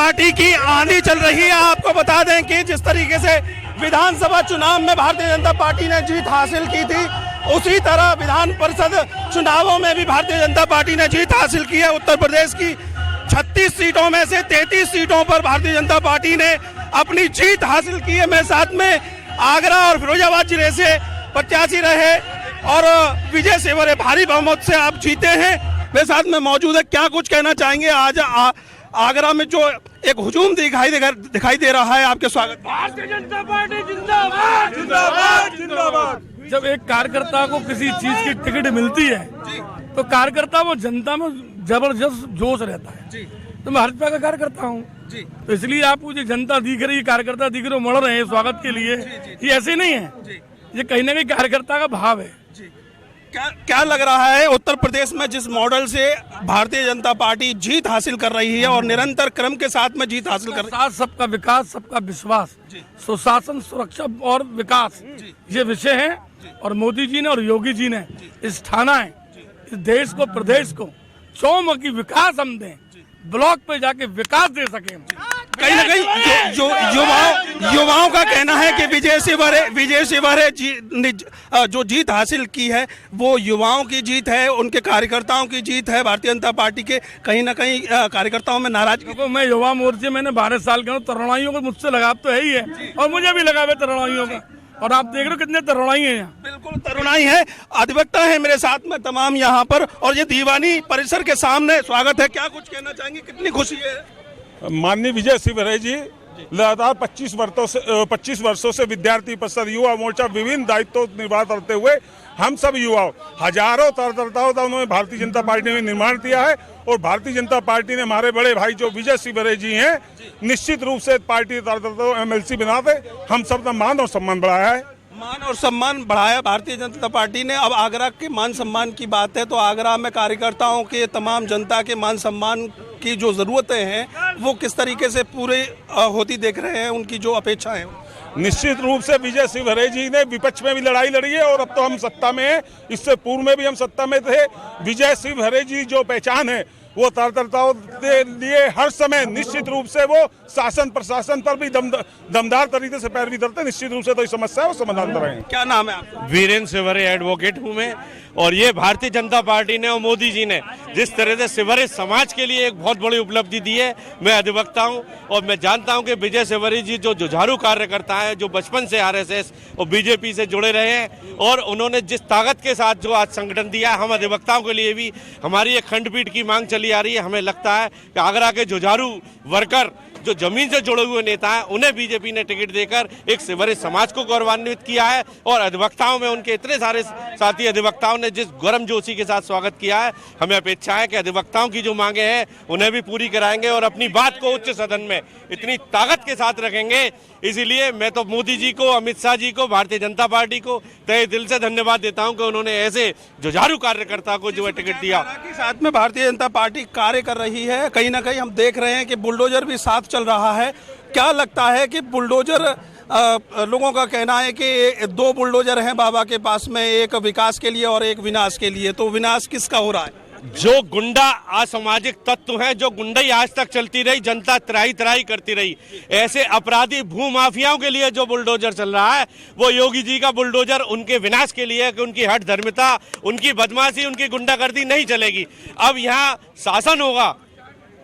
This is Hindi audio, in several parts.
पार्टी की आंधी चल रही है। आपको बता दें कि जिस तरीके से विधानसभा चुनाव में भारतीय जनता पार्टी ने जीत हासिल की थी, उसी तरह विधान परिषद चुनावों में भी भारतीय जनता पार्टी ने जीत हासिल की है। उत्तर प्रदेश की 36 सीटों में से 33 सीटों पर भारतीय जनता पार्टी ने अपनी जीत हासिल की है। मेरे साथ में आगरा और फिरोजाबाद जिले से प्रत्याशी रहे और विजय सेवरे भारी बहुमत से आप जीते हैं। मेरे साथ में मौजूद है, क्या कुछ कहना चाहेंगे? आज आगरा में जो एक हुजूम दिखाई दे रहा है, आपके स्वागत। भारतीय जनता पार्टी जिंदाबाद जिंदाबाद जिंदाबाद। जब एक कार्यकर्ता को किसी चीज की टिकट मिलती है तो कार्यकर्ता वो जनता में जबरदस्त जोश रहता है। तो मैं भाजपा का कार्यकर्ता हूँ, तो इसलिए आपको जो जनता दिख रही है, कार्यकर्ता दिख रहे, मर रहे हैं स्वागत के लिए, ये ऐसे नहीं है, ये कहीं ना कहीं कार्यकर्ता का भाव है। क्या लग रहा है उत्तर प्रदेश में जिस मॉडल से भारतीय जनता पार्टी जीत हासिल कर रही है और निरंतर क्रम के साथ में जीत हासिल कर रही है? सबका विकास, सबका विश्वास, सुशासन, सुरक्षा और विकास, ये विषय है। और मोदी जी ने और योगी जी ने इस ठाना है, इस देश को, प्रदेश को चौमुखी विकास हम दें, ब्लॉक पे जाके विकास दे सके। कहीं ना कहीं जो युवाओं का कहना है कि विजय सेवरे जो जीत हासिल की है वो युवाओं की जीत है, उनके कार्यकर्ताओं की जीत है। भारतीय जनता पार्टी के कहीं ना कहीं कार्यकर्ताओं में नाराजगी। मैं युवा मोर्चे मैंने 12 साल का, तरुणाइयों को मुझसे लगाव तो है ही है और मुझे भी लगाव है तरुणाइयों का। और आप देख रहे हो कितने तरुणाई हैं यहाँ। बिल्कुल तरुणाई है, अधिवक्ता है मेरे साथ में तमाम यहाँ पर, और ये दीवानी परिसर के सामने स्वागत है। क्या कुछ कहना चाहेंगे, कितनी खुशी है? माननीय विजय सेवरे जी लगातार 25 वर्षों से विद्यार्थी परिषद, युवा मोर्चा विभिन्न दायित्व निर्वाह करते हुए हम सब युवाओं हजारों कार्यकर्ताओं का उन्होंने भारतीय जनता पार्टी में निर्माण किया है। और भारतीय जनता पार्टी ने हमारे बड़े भाई जो विजय सेवरे जी हैं, निश्चित रूप से पार्टी कार्यकर्ताओं MLC बनाते हम सब का मान और सम्मान बढ़ाया है। मान और सम्मान बढ़ाया भारतीय जनता पार्टी ने। अब आगरा के मान सम्मान की बात है तो आगरा में कार्यकर्ताओं के, तमाम जनता के मान सम्मान की जो ज़रूरतें हैं वो किस तरीके से पूरे होती देख रहे हैं, उनकी जो अपेक्षाएं हैं? निश्चित रूप से विजय सेवरे जी ने विपक्ष में भी लड़ाई लड़ी है और अब तो हम सत्ता में हैं, इससे पूर्व में भी हम सत्ता में थे। विजय सेवरे जी जो पहचान है वो कार्यकर्ताओं के लिए हर समय निश्चित रूप से वो शासन प्रशासन पर भी दमदार तरीके से पैरवी करते। निश्चित रूप से तो समस्या है वो समाधान करेंगे। क्या नाम है आपका? वीरेंद्र सेवरे एडवोकेट हूँ मैं। और ये भारतीय जनता पार्टी ने और मोदी जी ने जिस तरह से सेवरे समाज के लिए एक बहुत बड़ी उपलब्धि दी है, मैं अधिवक्ता हूँ और मैं जानता हूँ कि विजय सेवरे जी जो जुझारू कार्यकर्ता है, जो बचपन से RSS और BJP से जुड़े रहे हैं और उन्होंने जिस ताकत के साथ जो आज संगठन दिया है, हम अधिवक्ताओं के लिए भी हमारी एक खंडपीठ की मांग चली आ रही है। हमें लगता है कि आगरा के जुझारू वर्कर जो जमीन से जुड़े हुए नेता हैं, उन्हें बीजेपी ने टिकट देकर एक सेवरे समाज को गौरवान्वित किया है। और अधिवक्ताओं में उनके इतने सारे साथी अधिवक्ताओं ने जिस गर्मजोशी के साथ स्वागत किया है, हमें अपेक्षा है कि अधिवक्ताओं की जो मांगे हैं उन्हें भी पूरी कराएंगे और अपनी बात को उच्च सदन में इतनी ताकत के साथ रखेंगे। इसीलिए मैं तो मोदी जी को, अमित शाह जी को, भारतीय जनता पार्टी को तहे दिल से धन्यवाद देता हूं कि उन्होंने ऐसे जुझारू कार्यकर्ता को जो है टिकट दिया। के साथ में भारतीय जनता पार्टी कार्य कर रही है, कहीं ना कहीं हम देख रहे हैं कि बुलडोजर भी साथ चल रहा है। क्या लगता है कि बुलडोजर, लोगों का कहना है कि 2 बुलडोजर हैं बाबा के पास में, एक विकास के लिए और एक विनाश के लिए, तो विनाश किसका हो रहा है? जो गुंडा असामाजिक तत्व हैं, जो गुंडाई आज तक चलती रही, जनता त्राही त्राही करती रही, ऐसे अपराधी भूमाफियाओं के लिए जो बुलडोजर चल रहा है वो योगी जी का बुलडोजर उनके विनाश के लिए है कि उनकी हठ धर्मिता, उनकी बदमाशी, उनकी गुंडागर्दी नहीं चलेगी। अब यहाँ शासन होगा,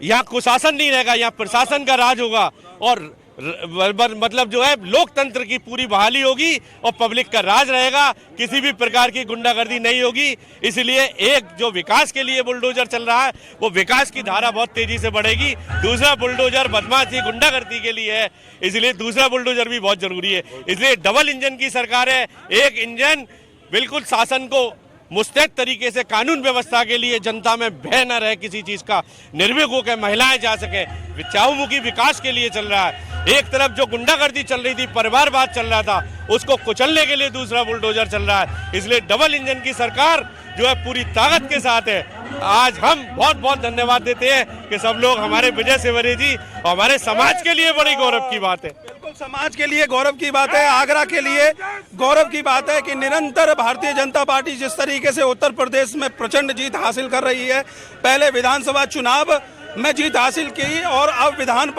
यहाँ कुशासन नहीं रहेगा, यहाँ प्रशासन का राज होगा और मतलब जो है लोकतंत्र की पूरी बहाली होगी और पब्लिक का राज रहेगा, किसी भी प्रकार की गुंडागर्दी नहीं होगी। इसलिए एक जो विकास के लिए बुलडोजर चल रहा है वो विकास की धारा बहुत तेजी से बढ़ेगी। दूसरा बुलडोजर बदमाशी, गुंडागर्दी के लिए है, इसलिए दूसरा बुलडोजर भी बहुत जरूरी है। इसलिए डबल इंजन की सरकार है, एक इंजन बिल्कुल शासन को मुस्तैद तरीके से कानून व्यवस्था के लिए, जनता में भय न रहे किसी चीज का, निर्भीक होकर महिलाएं जा सके, चहुमुखी विकास के लिए चल रहा है। एक तरफ जो गुंडागर्दी चल रही थी, परिवारवाद चल रहा था, उसको कुचलने के लिए दूसरा बुलडोजर चल रहा है। इसलिए डबल इंजन की सरकार जो है पूरी ताकत के साथ है। आज हम बहुत बहुत धन्यवाद देते हैं कि सब लोग हमारे विजय सेवरे जी और हमारे समाज के लिए बड़ी गौरव की बात है। बिल्कुल समाज के लिए गौरव की बात है, आगरा के लिए गौरव की बात है कि निरंतर भारतीय जनता पार्टी जिस तरीके से उत्तर प्रदेश में प्रचंड जीत हासिल कर रही है। पहले विधानसभा चुनाव में जीत हासिल की और अब विधान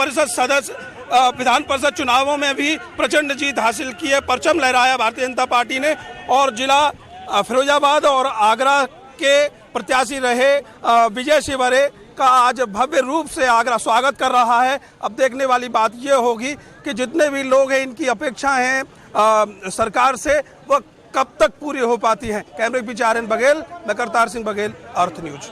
परिषद चुनावों में भी प्रचंड जीत हासिल की है। परचम लहराया भारतीय जनता पार्टी ने और जिला फिरोजाबाद और आगरा के प्रत्याशी रहे विजय शिवहरे का आज भव्य रूप से आगरा स्वागत कर रहा है। अब देखने वाली बात यह होगी कि जितने भी लोग हैं इनकी अपेक्षा है सरकार से वह कब तक पूरी हो पाती है। कैमरे के पीछे आर्यन बघेल, मैं करतार सिंह बघेल, अर्थ न्यूज।